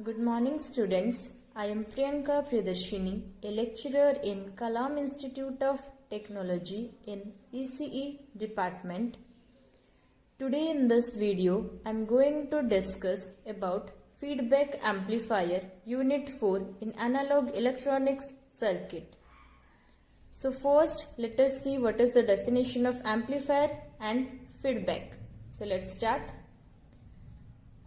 Good morning, students. I am Priyanka Priyadarshini, a lecturer in Kalam Institute of Technology in ECE department. Today in this video, I am going to discuss about feedback amplifier unit 4 in analog electronics circuit. So first, let us see what is the definition of amplifier and feedback. So let's start.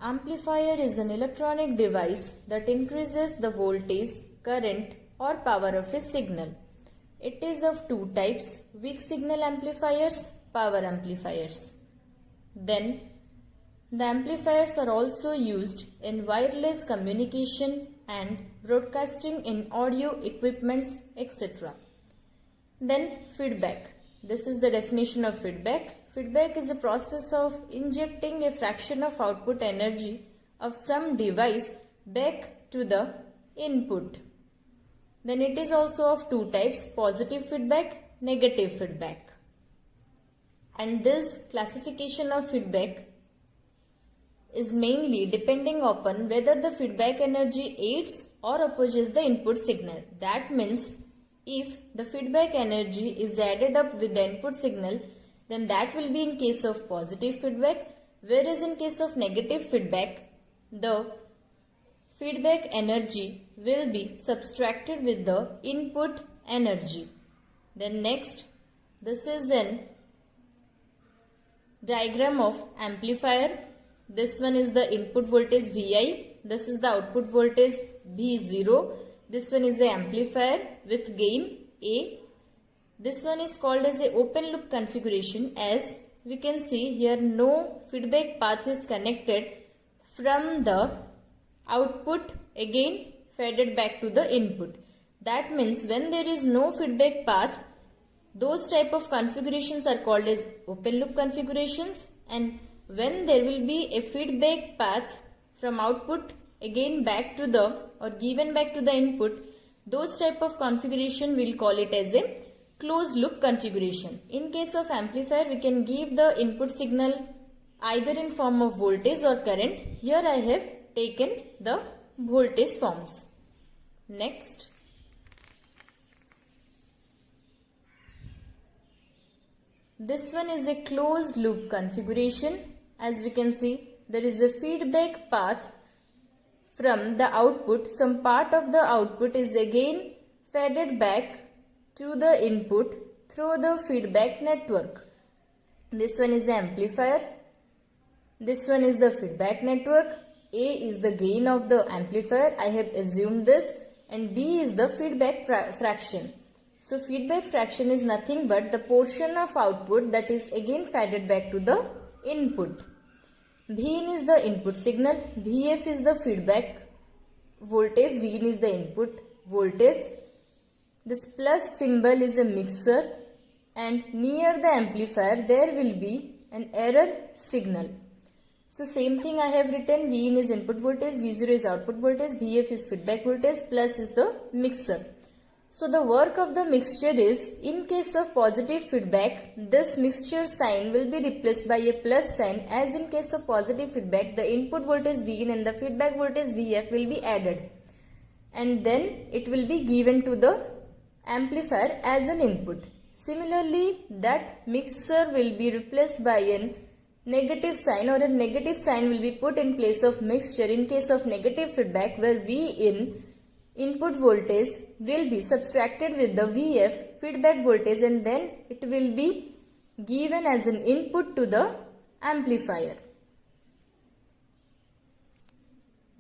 Amplifier is an electronic device that increases the voltage, current or power of a signal. It is of two types, weak signal amplifiers, power amplifiers. Then, the amplifiers are also used in wireless communication and broadcasting in audio equipments, etc. Then, feedback. This is the definition of feedback. Feedback is a process of injecting a fraction of output energy of some device back to the input. Then it is also of two types, positive feedback, negative feedback. And this classification of feedback is mainly depending upon whether the feedback energy aids or opposes the input signal. That means if the feedback energy is added up with the input signal, then that will be in case of positive feedback, whereas in case of negative feedback, the feedback energy will be subtracted with the input energy. Then next, this is an diagram of amplifier. This one is the input voltage Vi, this is the output voltage V0. This one is the amplifier with gain A. This one is called as a open loop configuration. As we can see here, no feedback path is connected from the output again fed back to the input. That means when there is no feedback path, those type of configurations are called as open loop configurations, and when there will be a feedback path from output again back to the or given back to the input, those type of configuration we'll call it as a closed loop configuration. In case of amplifier, we can give the input signal either in form of voltage or current. Here I have taken the voltage forms. Next, this one is a closed loop configuration. As we can see, there is a feedback path from the output. Some part of the output is again fed back to the input through the feedback network. This one is the amplifier. This one is the feedback network. A is the gain of the amplifier. I have assumed this. And B is the feedback fraction. So feedback fraction is nothing but the portion of output that is again fed back to the input. Vin is the input signal. Vf is the feedback voltage. Vin is the input voltage. This plus symbol is a mixer, and near the amplifier there will be an error signal. So same thing I have written, Vin is input voltage, V0 is output voltage, Vf is feedback voltage, plus is the mixer. So the work of the mixture is, in case of positive feedback, this mixture sign will be replaced by a plus sign, as in case of positive feedback, the input voltage Vin and the feedback voltage Vf will be added. And then it will be given to the amplifier as an input. Similarly, that mixer will be replaced by a negative sign, or a negative sign will be put in place of mixture in case of negative feedback, where V in input voltage will be subtracted with the Vf feedback voltage, and then it will be given as an input to the amplifier.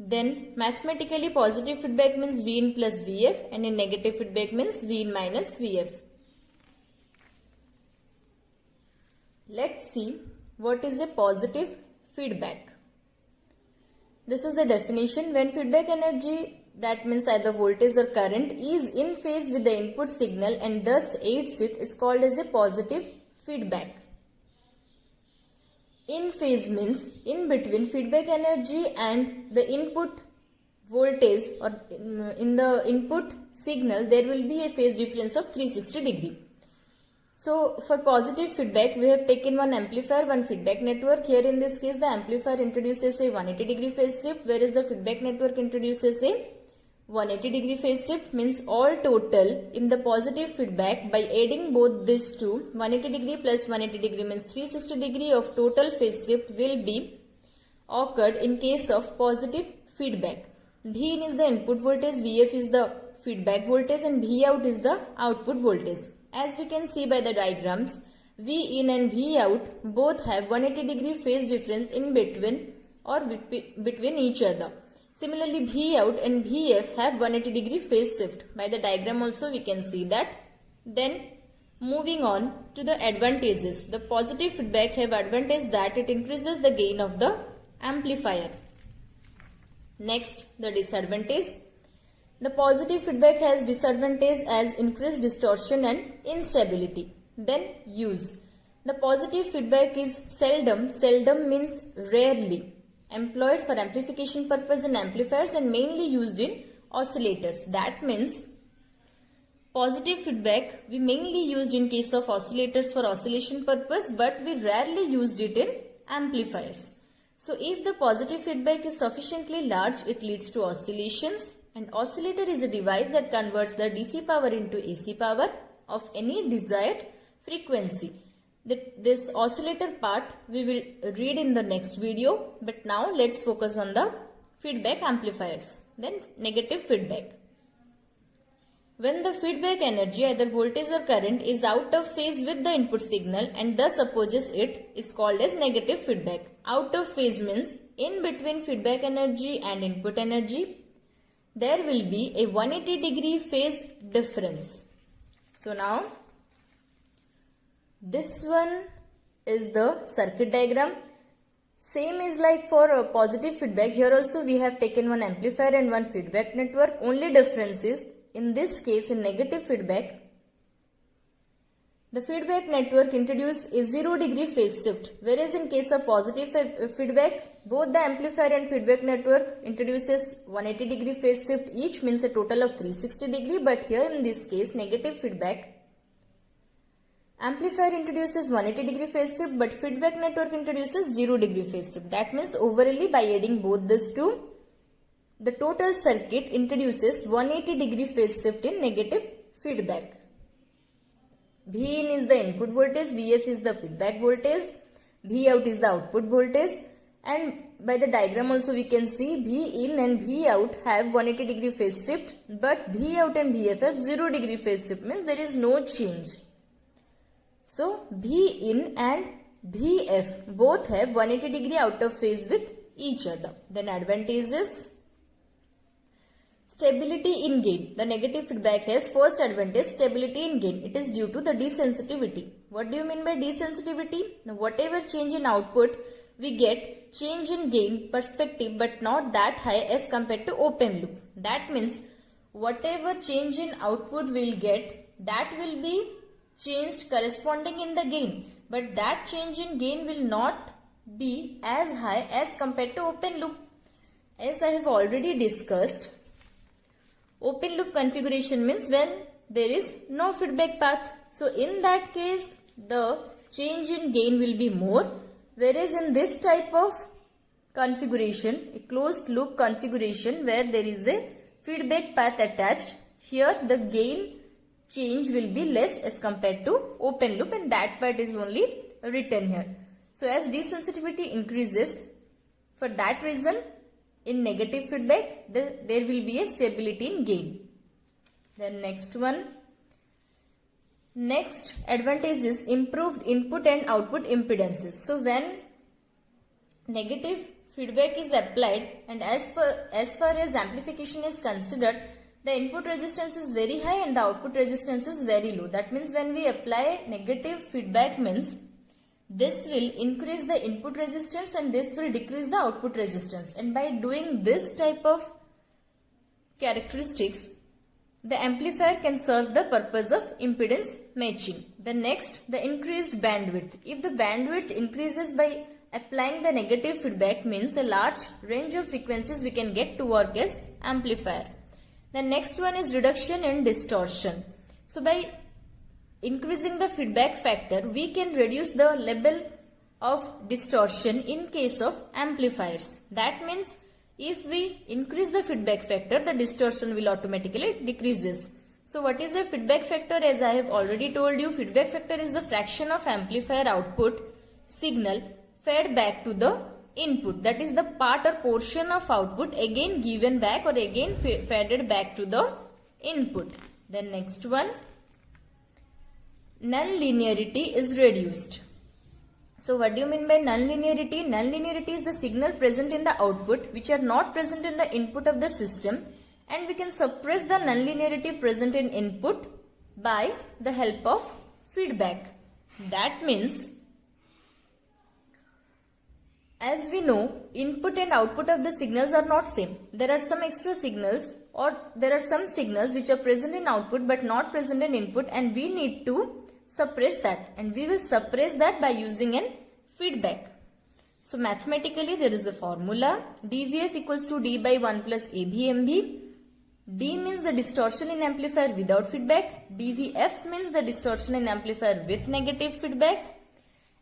Then mathematically positive feedback means Vin plus Vf, and in negative feedback means Vin minus Vf. Let's see what is a positive feedback. This is the definition. When feedback energy, that means either voltage or current, is in phase with the input signal and thus aids it, is called as a positive feedback. In phase means in between feedback energy and the input voltage, or in the input signal there will be a phase difference of 360 degree. So for positive feedback, we have taken one amplifier, one feedback network. Here in this case, the amplifier introduces a 180 degree phase shift, whereas the feedback network introduces a 180 degree phase shift. Means all total in the positive feedback, by adding both these two, 180 degree plus 180 degree means 360 degree of total phase shift will be occurred in case of positive feedback. V in is the input voltage, Vf is the feedback voltage, and V out is the output voltage. As we can see by the diagrams, V in and V out both have 180 degree phase difference in between or between each other. Similarly, V out and Vf have 180 degree phase shift. By the diagram also we can see that. Then moving on to the advantages. The positive feedback have advantage that it increases the gain of the amplifier. Next, the disadvantage. The positive feedback has disadvantage as increased distortion and instability. Then use. The positive feedback is seldom means rarely, employed for amplification purpose in amplifiers and mainly used in oscillators. That means positive feedback we mainly used in case of oscillators for oscillation purpose, but we rarely used it in amplifiers. So if the positive feedback is sufficiently large, it leads to oscillations. An oscillator is a device that converts the DC power into AC power of any desired frequency. This oscillator part we will read in the next video, but now let's focus on the feedback amplifiers. Then negative feedback. When the feedback energy, either voltage or current, is out of phase with the input signal and thus opposes it, is called as negative feedback. Out of phase means in between feedback energy and input energy, there will be a 180 degree phase difference. So now, this one is the circuit diagram. Same is like for a positive feedback. Here also we have taken one amplifier and one feedback network. Only difference is, in this case, in negative feedback, the feedback network introduces a 0 degree phase shift, whereas in case of positive feedback, both the amplifier and feedback network introduces 180 degree phase shift, each means a total of 360 degree, but here in this case, negative feedback, amplifier introduces 180 degree phase shift, but feedback network introduces 0 degree phase shift. That means overall by adding both these two, the total circuit introduces 180 degree phase shift in negative feedback. V in is the input voltage, Vf is the feedback voltage, V out is the output voltage, and by the diagram also we can see V in and V out have 180 degree phase shift, but V out and Vf have 0 degree phase shift, means there is no change. So V in and Vf both have 180 degree out of phase with each other. Then advantages. Stability in gain. The negative feedback has first advantage, stability in gain. It is due to the desensitivity. What do you mean by desensitivity? Now, whatever change in output, we get change in gain perspective, but not that high as compared to open loop. That means whatever change in output we'll get, that will be changed corresponding in the gain. But that change in gain will not be as high as compared to open loop. As I have already discussed, open loop configuration means when there is no feedback path. So in that case, the change in gain will be more. Whereas in this type of configuration, a closed loop configuration where there is a feedback path attached, here the gain change will be less as compared to open loop, and that part is only written here. So as desensitivity increases, for that reason, in negative feedback, there will be a stability in gain. Then next one. Next advantage is improved input and output impedances. So when negative feedback is applied, and as far as amplification is considered, the input resistance is very high and the output resistance is very low. That means when we apply negative feedback means this will increase the input resistance and this will decrease the output resistance. And by doing this type of characteristics, the amplifier can serve the purpose of impedance matching. The next, the increased bandwidth. If the bandwidth increases by applying the negative feedback means a large range of frequencies we can get to work as amplifier. The next one is reduction in distortion. So by increasing the feedback factor, we can reduce the level of distortion in case of amplifiers. That means if we increase the feedback factor, the distortion will automatically decreases. So what is a feedback factor? As I have already told you, feedback factor is the fraction of amplifier output signal fed back to the input. That is the part or portion of output again given back or again fed back to the input. Then next one, non-linearity is reduced. So what do you mean by non-linearity? Non-linearity is the signal present in the output which are not present in the input of the system, and we can suppress the non-linearity present in input by the help of feedback. That means, as we know, input and output of the signals are not same. There are some extra signals, or there are some signals which are present in output but not present in input, and we need to suppress that, and we will suppress that by using an feedback. So mathematically there is a formula, dVf equals to d by 1 plus ABMB. D means the distortion in amplifier without feedback, dVf means the distortion in amplifier with negative feedback,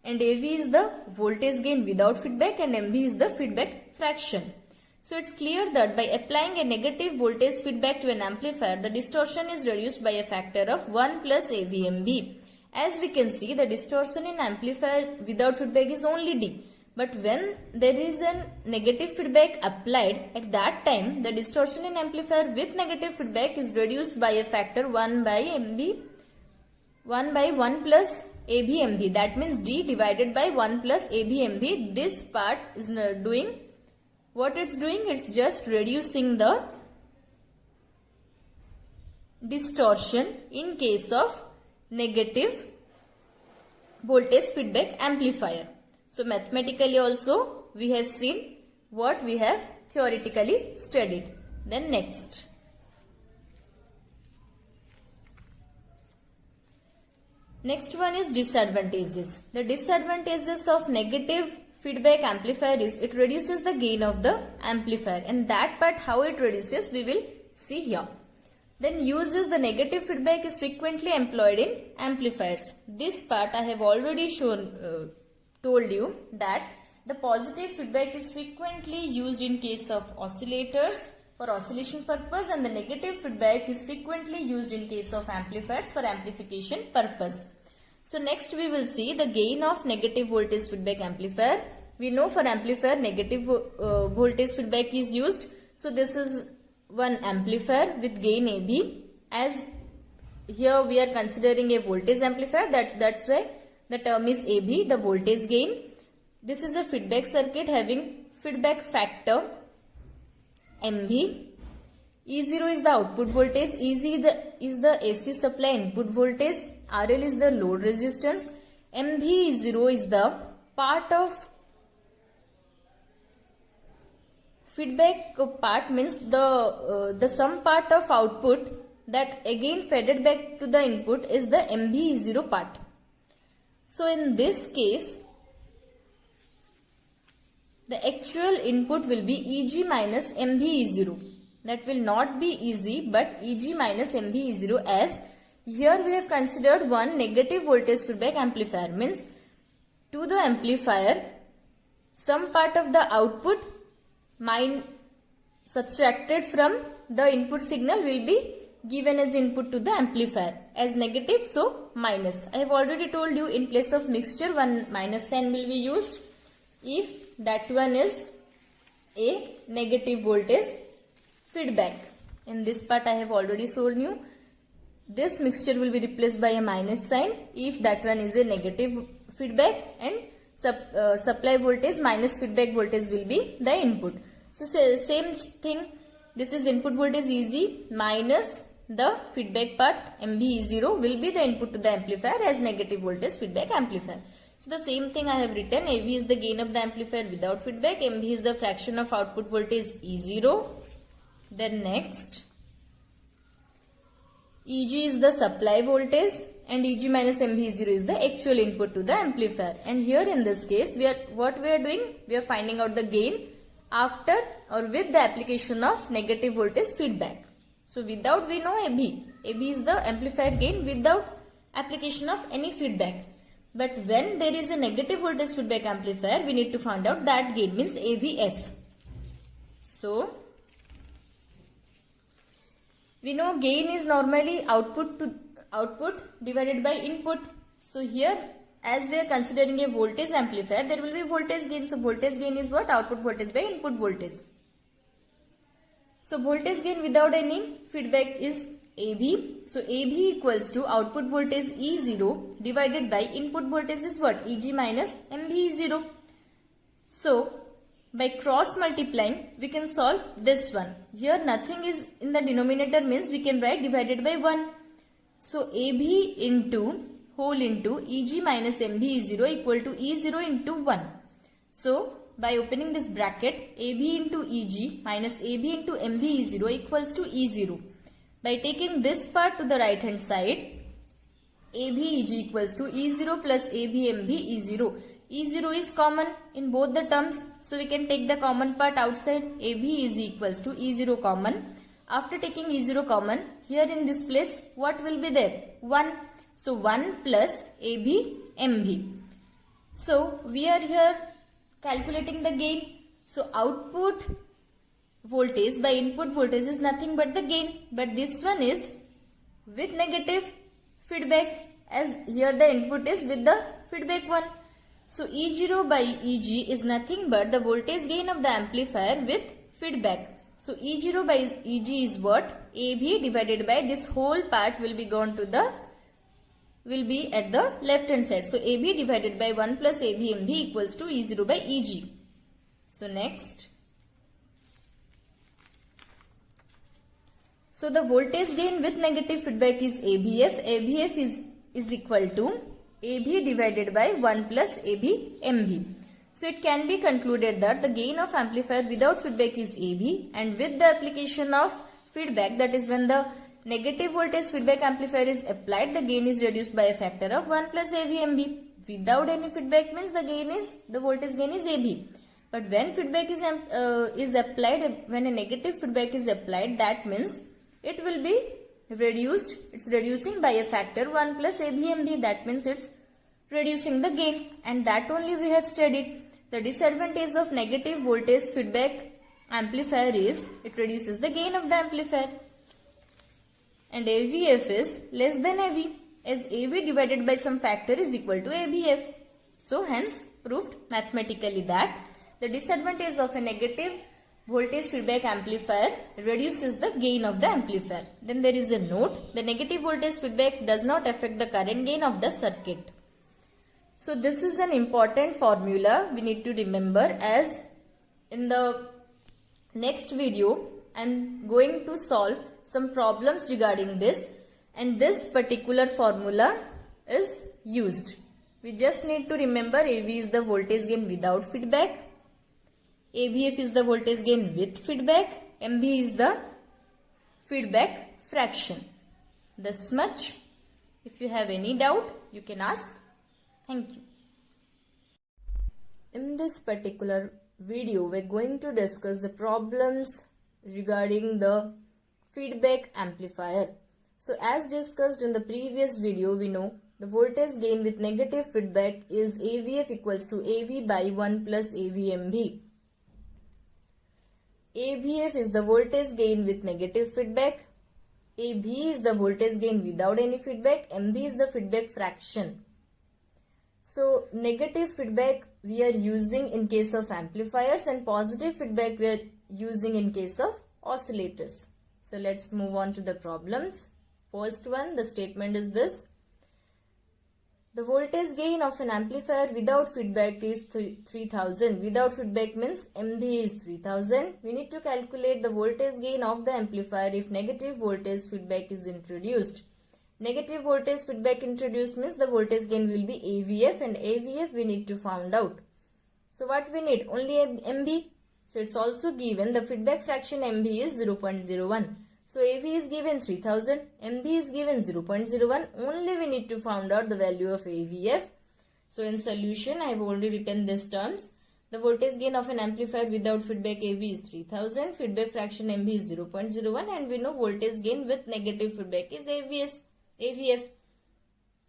and AV is the voltage gain without feedback, and MV is the feedback fraction. So it's clear that by applying a negative voltage feedback to an amplifier, the distortion is reduced by a factor of 1 plus AVMB. As we can see, the distortion in amplifier without feedback is only D. But when there is a negative feedback applied, at that time the distortion in amplifier with negative feedback is reduced by a factor 1 by 1 plus ABMB. That means D divided by 1 plus ABMB. This part is doing what it's doing. It's just reducing the distortion in case of negative voltage feedback amplifier. So mathematically also we have seen what we have theoretically studied. Then next, one is disadvantages. The disadvantages of negative feedback amplifier is it reduces the gain of the amplifier, and that part how it reduces we will see here. Then uses the negative feedback is frequently employed in amplifiers. This part I have already told you that the positive feedback is frequently used in case of oscillators for oscillation purpose, and the negative feedback is frequently used in case of amplifiers for amplification purpose. So next we will see the gain of negative voltage feedback amplifier. We know for amplifier negative voltage feedback is used. So this is one amplifier with gain AB. As here we are considering a voltage amplifier, that's why the term is AB, the voltage gain. This is a feedback circuit having feedback factor MV. E0 is the output voltage, EZ is the AC supply input voltage, RL is the load resistance, MV0 is the part of feedback part, means the sum part of output that again fed back to the input is the MV0 part. So in this case, the actual input will be EG minus MV0. That will not be EZ but EG minus MV0, as here we have considered one negative voltage feedback amplifier, means to the amplifier some part of the output subtracted from the input signal will be given as input to the amplifier as negative, so minus. I have already told you in place of mixture one minus sign will be used if that one is a negative voltage feedback. In this part I have already shown you this mixture will be replaced by a minus sign if that one is a negative feedback, and supply voltage minus feedback voltage will be the input. So same thing, this is input voltage EZ minus the feedback part MV0 will be the input to the amplifier as negative voltage feedback amplifier. So the same thing I have written, AV is the gain of the amplifier without feedback, MV is the fraction of output voltage E0. Then next, EG is the supply voltage and EG minus MV0 is the actual input to the amplifier. And here in this case, we are finding out the gain after or with the application of negative voltage feedback. So without, we know AB. AB is the amplifier gain without application of any feedback. But when there is a negative voltage feedback amplifier, we need to find out that gain means AVF. So, we know gain is normally output divided by input. So here, as we are considering a voltage amplifier, there will be voltage gain. So voltage gain is what? Output voltage by input voltage. So voltage gain without any feedback is AB. So AB equals to output voltage E0 divided by input voltage is what? EG minus MB0. So by cross multiplying, we can solve this one. Here nothing is in the denominator means we can write divided by 1. So AB into whole into EG minus MB is 0 equal to E0 into 1. So by opening this bracket, AB into EG minus AB into MB is 0 equals to E0. By taking this part to the right hand side, AB EG equals to E0 plus AB MB E0. E0 is common in both the terms. So we can take the common part outside. AB is equals to E0 common. After taking E0 common, here in this place, what will be there? 1. So 1 plus AB MB. So we are here calculating the gain. So output voltage by input voltage is nothing but the gain. But this one is with negative feedback, as here the input is with the feedback one. So E0 by EG is nothing but the voltage gain of the amplifier with feedback. So E0 by EG is what? AB divided by this whole part will be at the left hand side. So AB divided by 1 plus AB MB equals to E0 by EG. So next. So the voltage gain with negative feedback is ABF. ABF is equal to AB divided by 1 plus AB MB. So it can be concluded that the gain of amplifier without feedback is AB, and with the application of feedback, that is when the negative voltage feedback amplifier is applied, the gain is reduced by a factor of 1 plus AB MB. Without any feedback means the voltage gain is AB. But when feedback is applied, when a negative feedback is applied, that means it will be reduced. It's reducing by a factor 1 plus AB MB. That means it's reducing the gain, and that only we have studied. The disadvantage of negative voltage feedback amplifier is it reduces the gain of the amplifier, and AVF is less than AV, as AV divided by some factor is equal to ABF. So hence proved mathematically that the disadvantage of a negative voltage feedback amplifier reduces the gain of the amplifier. Then there is a note: the negative voltage feedback does not affect the current gain of the circuit. So this is an important formula we need to remember, as in the next video I am going to solve some problems regarding this, and this particular formula is used. We just need to remember AV is the voltage gain without feedback, AVF is the voltage gain with feedback, MB is the feedback fraction. This much. If you have any doubt, you can ask. Thank you. In this particular video, we are going to discuss the problems regarding the feedback amplifier. So as discussed in the previous video, we know the voltage gain with negative feedback is AVF equals to AV by 1 plus AVMB. AVF is the voltage gain with negative feedback, AB is the voltage gain without any feedback, MB is the feedback fraction. So negative feedback we are using in case of amplifiers, and positive feedback we are using in case of oscillators. So let's move on to the problems. First one, the statement is this: the voltage gain of an amplifier without feedback is 3000. Without feedback means MB is 3000. We need to calculate the voltage gain of the amplifier if negative voltage feedback is introduced. Negative voltage feedback introduced means the voltage gain will be AVF, and AVF we need to find out. So what we need? Only MB. So it's also given the feedback fraction MB is 0.01. So AV is given 3000, MB is given 0.01. Only we need to find out the value of AVF. So in solution, I have already written these terms. The voltage gain of an amplifier without feedback AV is 3000, feedback fraction MB is 0.01, and we know voltage gain with negative feedback is AVF.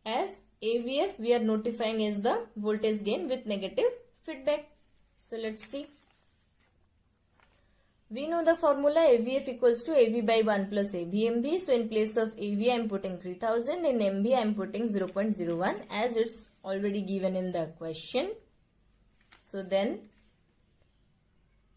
As AVF we are notifying as the voltage gain with negative feedback. So let's see. We know the formula AVF equals to AV by 1 plus AVMV. So in place of AV I am putting 3000, in MV I am putting 0.01 as it's already given in the question. So then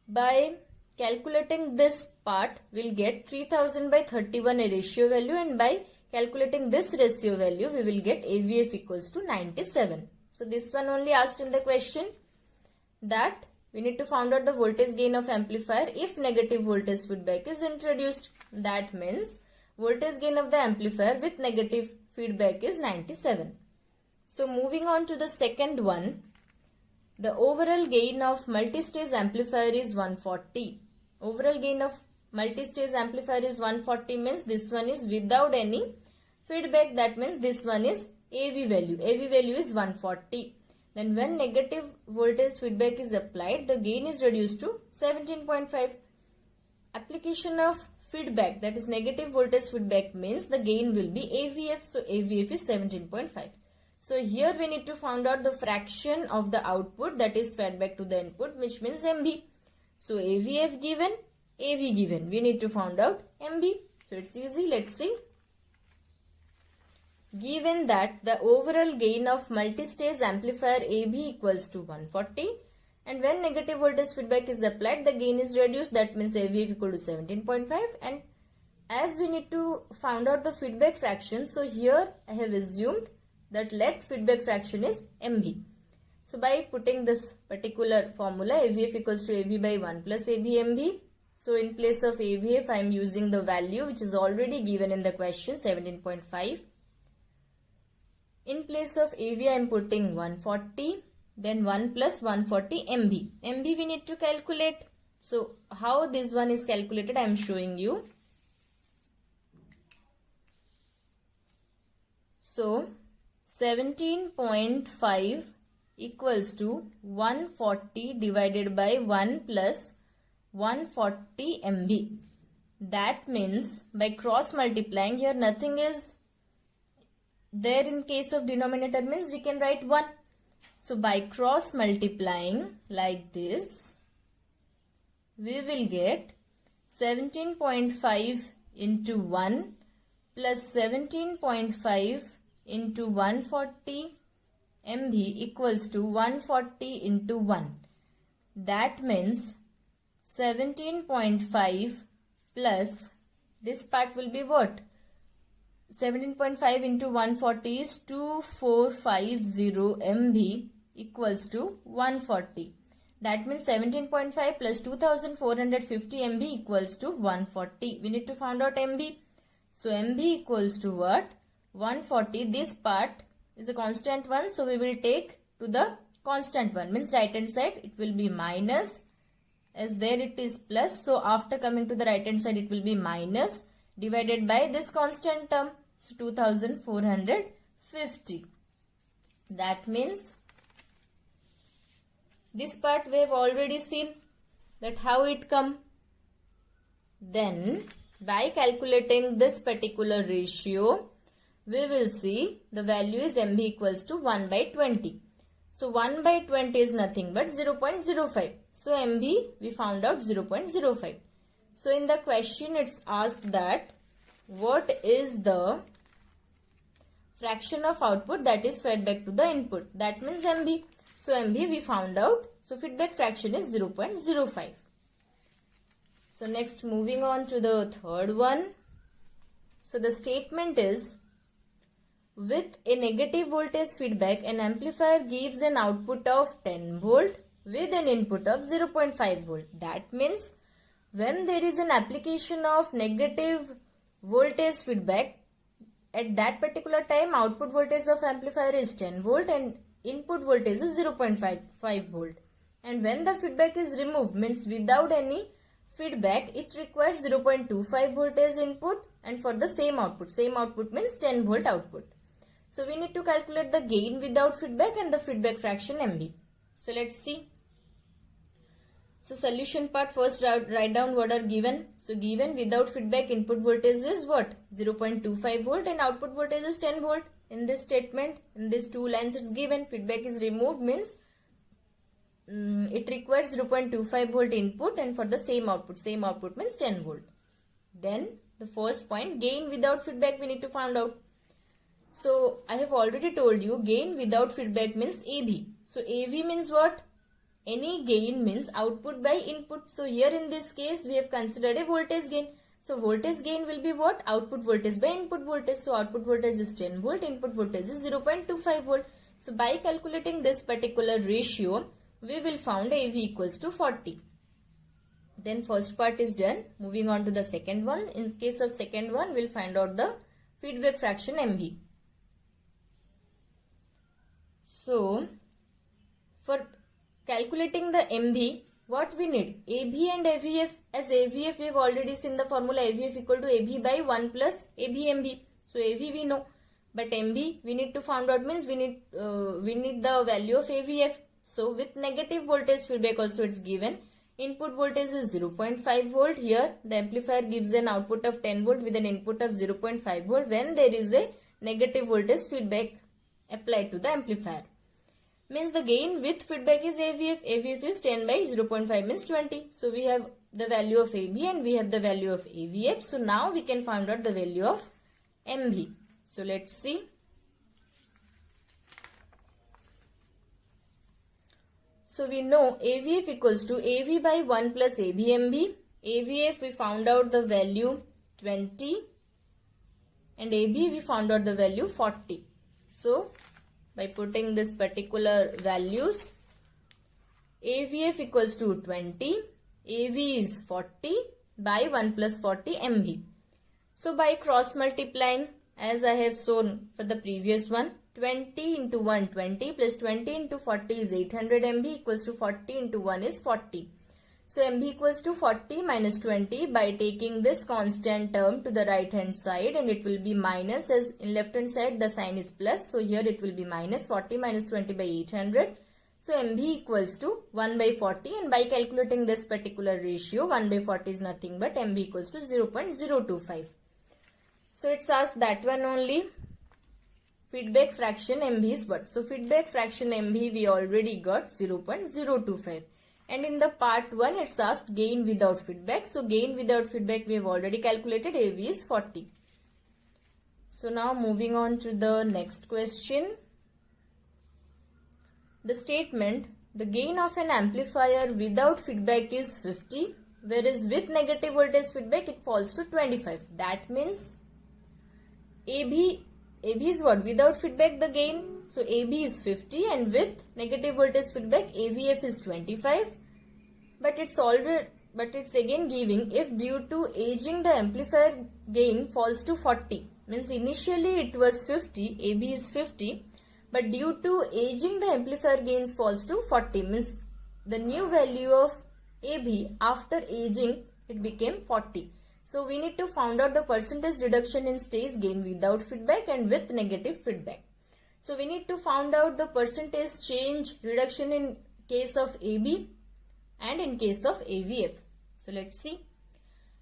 by calculating this part we'll get 3000 by 31 a ratio value, and by calculating this ratio value we will get AVF equals to 97. So this one only asked in the question, that we need to find out the voltage gain of amplifier if negative voltage feedback is introduced. That means voltage gain of the amplifier with negative feedback is 97. So moving on to the second one, the overall gain of multi-stage amplifier is 140. Overall gain of multi-stage amplifier is 140 means this one is without any feedback. That means this one is AV value. AV value is 140. Then when negative voltage feedback is applied, the gain is reduced to 17.5. Application of feedback, that is negative voltage feedback, means the gain will be AVF. So AVF is 17.5. So here we need to find out the fraction of the output that is fed back to the input, which means MB. So AVF given, AV given. We need to find out MB. So it's easy. Let's see. Given that the overall gain of multi-stage amplifier AB equals to 140, and when negative voltage feedback is applied, the gain is reduced. That means AVF equal to 17.5. And as we need to find out the feedback fraction, so here I have assumed that let feedback fraction is MB. So by putting this particular formula, AVF equals to AV by 1 plus ABMB. So in place of AVF, I am using the value which is already given in the question, 17.5. In place of AV, I am putting 140, then 1 plus 140 MB. MB we need to calculate. So how this one is calculated, I am showing you. So 17.5 equals to 140 divided by 1 plus 140 MB. That means by cross multiplying, here nothing is there in case of denominator, means we can write 1. So by cross multiplying like this, we will get 17.5 into 1 plus 17.5 into 140 MB equals to 140 into 1. That means 17.5 plus this part will be what? 17.5 into 140 is 2450 MB equals to 140. That means 17.5 plus 2450 MB equals to 140. We need to find out MB. So MB equals to what? 140. This part is a constant one. So we will take to the constant one. Means right hand side it will be minus. As there it is plus. So after coming to the right hand side it will be minus divided by this constant term. So 2450. That means this part we have already seen that how it come. Then by calculating this particular ratio, we will see the value is MB equals to 1 by 20. So 1 by 20 is nothing but 0.05. So MB we found out 0.05. So in the question it's asked that what is the fraction of output that is fed back to the input. That means MB. So MB we found out. So feedback fraction is 0.05. So next moving on to the third one. So the statement is, with a negative voltage feedback, an amplifier gives an output of 10 volt with an input of 0.5 volt. That means when there is an application of negative voltage feedback, at that particular time output voltage of amplifier is 10 volt and input voltage is 0.5 volt. And when the feedback is removed, means without any feedback, it requires 0.25 voltage input and for the same output means 10 volt output. So we need to calculate the gain without feedback and the feedback fraction MB. So let's see. So solution part, first write down what are given. So given without feedback input voltage is what? 0.25 volt and output voltage is 10 volt. in this statement, in these two lines it's given, feedback is removed means it requires 0.25 volt input and for the same output means 10 volt. Then the first point, gain without feedback we need to find out. So I have already told you gain without feedback means AV. So AV means what? Any gain means output by input. So here in this case we have considered a voltage gain. So voltage gain will be what? Output voltage by input voltage. So output voltage is 10 volt, input voltage is 0.25 volt. So by calculating this particular ratio, we will found AV equals to 40. Then first part is done. Moving on to the second one. In case of second one, we'll find out the feedback fraction MV. So for calculating the MV, what we need? AB and AVF. As AVF we have already seen the formula, AVF equal to AB by 1 plus AB MV. So AV we know, but MV we need to find out means we need the value of AVF. So with negative voltage feedback also it's given. Input voltage is 0.5 volt. Here the amplifier gives an output of 10 volt with an input of 0.5 volt when there is a negative voltage feedback applied to the amplifier. Means the gain with feedback is AVF. AVF is 10 by 0.5 means 20. So we have the value of AB and we have the value of AVF. So now we can find out the value of MV. So let's see. So we know AVF equals to AV by 1 plus ABMV. AVF we found out the value 20 and AB we found out the value 40. So by putting this particular values, AVF equals to 20, AV is 40 by 1 plus 40 MV. So by cross multiplying, as I have shown for the previous one, 20 into 1 20 plus 20 into 40 is 800 MV equals to 40 into 1 is 40. So MV equals to 40 minus 20 by taking this constant term to the right hand side, and it will be minus, as in left hand side the sign is plus. So here it will be minus 40 minus 20 by 800. So MV equals to 1 by 40, and by calculating this particular ratio 1 by 40 is nothing but MV equals to 0.025. So it's asked that one only. Feedback fraction MV is what? So feedback fraction MV we already got 0.025. And in the part 1 it's asked gain without feedback. So gain without feedback we have already calculated, AV is 40. So now moving on to the next question. The statement, the gain of an amplifier without feedback is 50, whereas with negative voltage feedback it falls to 25. That means AB is what? Without feedback the gain. So AB is 50 and with negative voltage feedback AVF is 25. But it's again giving if due to aging the amplifier gain falls to 40. Means initially it was 50, AB is 50. But due to aging the amplifier gains falls to 40. Means the new value of AB after aging it became 40. So we need to find out the percentage reduction in stage gain without feedback and with negative feedback. So we need to find out the percentage change reduction in case of AB and in case of AVF. So let's see.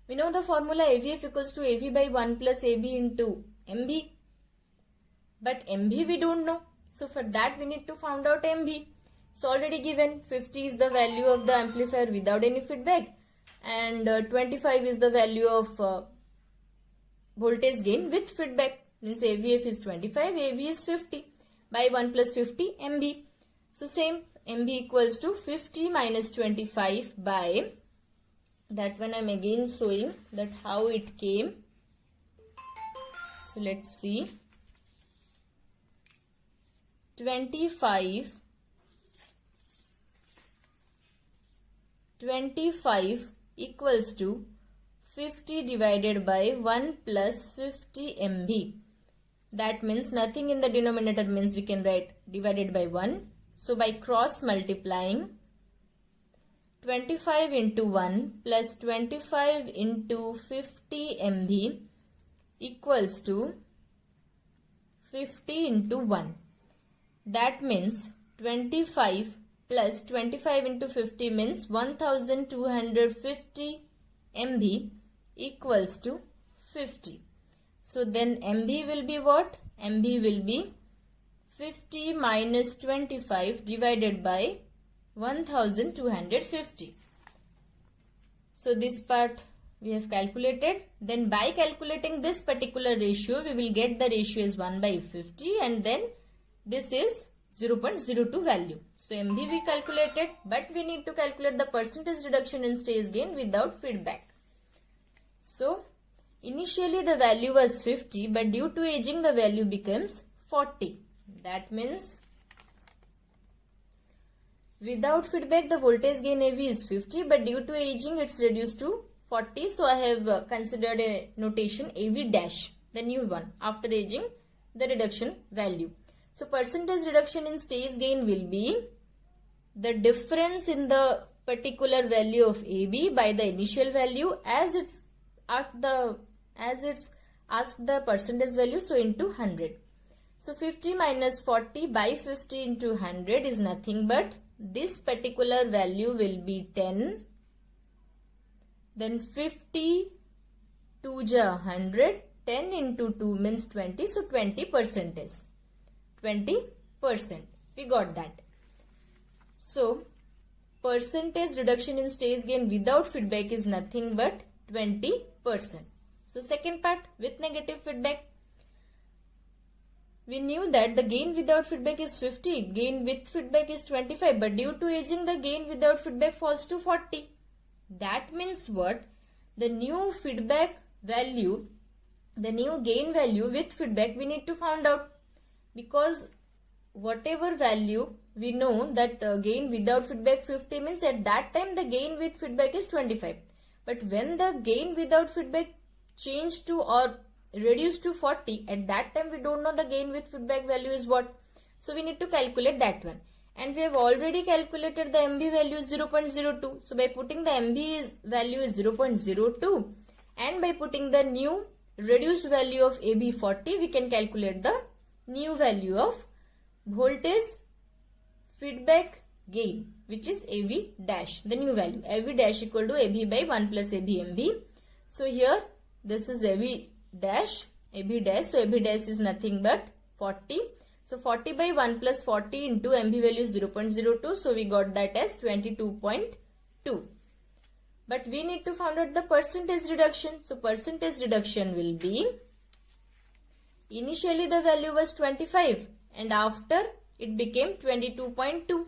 We know the formula AVF equals to AV by 1 plus AB into MV. But MV we don't know. So for that we need to find out MV. It's already given. 50 is the value of the amplifier without any feedback. And 25 is the value of voltage gain with feedback. Means AVF is 25, AV is 50 by 1 plus 50 MV. So same, MV equals to 50 minus 25 by, that one I am again showing that how it came. So let's see. 25 equals to 50 divided by 1 plus 50 MV. That means nothing in the denominator means we can write divided by 1. So by cross multiplying, 25 into 1 plus 25 into 50 MV equals to 50 into 1. That means 25 plus 25 into 50 means 1250 MV equals to 50. So then MB will be what? MB will be 50 minus 25 divided by 1250. So this part we have calculated. Then by calculating this particular ratio, we will get the ratio is 1 by 50 and then this is 0.02 value. So MB we calculated, but we need to calculate the percentage reduction in stage gain without feedback. So initially the value was 50, but due to aging the value becomes 40. That means without feedback the voltage gain AV is 50, but due to aging it's reduced to 40. So I have considered a notation AV dash, the new one, after aging the reduction value. So percentage reduction in stage gain will be the difference in the particular value of AB by the initial value as it's asked the percentage value, so into 100. So 50 minus 40 by 50 into 100 is nothing but this particular value will be 10. Then 50 2 ja 100, 10 into 2 means 20, so 20% is 20%. We got that. So percentage reduction in stage gain without feedback is nothing but 20%. So second part with negative feedback. We knew that the gain without feedback is 50, gain with feedback is 25, but due to aging the gain without feedback falls to 40. That means what? The new feedback value, the new gain value with feedback we need to find out, because whatever value we know that gain without feedback 50 means at that time the gain with feedback is 25. But when the gain without feedback changed to or reduced to 40, at that time we don't know the gain with feedback value is what. So we need to calculate that one. And we have already calculated the MB value is 0.02. So by putting the MB value is 0.02 and by putting the new reduced value of AB 40, we can calculate the new value of voltage feedback gain, which is AV dash, the new value. AV dash equal to AB by 1 plus AB MB. So here this is AB dash. So AB dash is nothing but 40. So 40 by 1 plus 40 into MB value is 0.02. So we got that as 22.2. But we need to find out the percentage reduction. So percentage reduction will be, initially the value was 25 and after it became 22.2.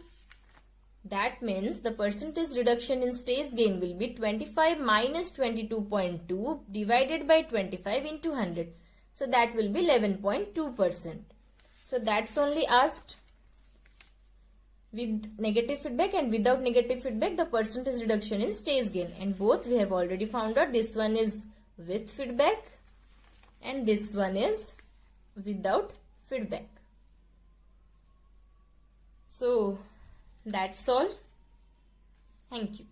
That means the percentage reduction in stage gain will be 25 minus 22.2 divided by 25 into 100. So that will be 11.2%. So that's only asked with negative feedback and without negative feedback the percentage reduction in stage gain. And both we have already found out. This one is with feedback and this one is without feedback. So that's all. Thank you.